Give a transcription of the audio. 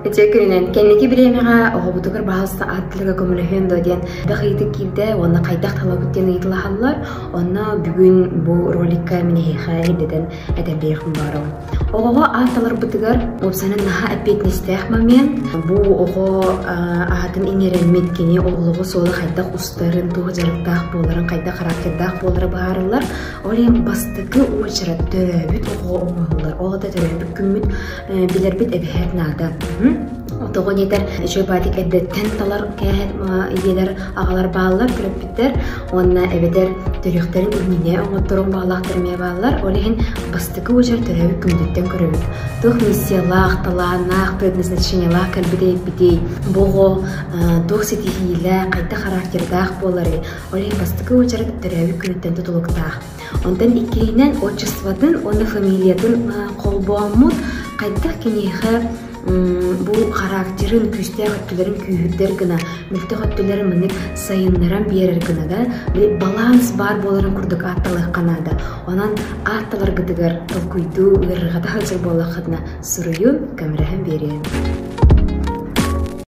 Итекеринен кенники биремега оғобутугар баалыста аттылыга көмөлөһөн доден бахыйты кирде онна кайдак талабыттен ыйтылахаллар. Онна бүгүн бу роликка минеһи хайдеден эдебейхим барым. Оғого атталар бутугар опсанын наха эпетнестех момент. Бу оғо атын иңерен меткени оғлугу солы кайдак устарын тугу жарыктах боларын кайдак характердах болары баарылар. Олем бастыгы очрат төрөбүт оғо оңоллар. Оғда төрөбүт күмүт билербит эбехет нада. Отоғын етер жөбадик әдеттен талар кәйет иелер ағалар бағалар көріппеттер. Онына әбедер түріқтерін үніне оңыттырын бағалақтырмай бағалар. Олеген бастықы өжер түрәуі күмдеттен көріппет. Тұқ миссиялақ, таланақ, предназначениялақ кәлбідей бідей. Бұғы тұқ сетихилі, қайта характердақ болары. Олеген бастықы өжер түрәуі күмдеттен тұтылықтақ. Ондан икейінен отчествадың, оны фамилиядың қолбуамут қайта кенеғі бу характерин күстер хөттүлөрүн күйүрдер гына мүлтө хөттүлөрүн мынык сайыннаран берер гына да баланс бар боларын курдук атталык канада онан атталар гыдыгар толкуйду ыргада хажыл болакына сурую камерахан берем.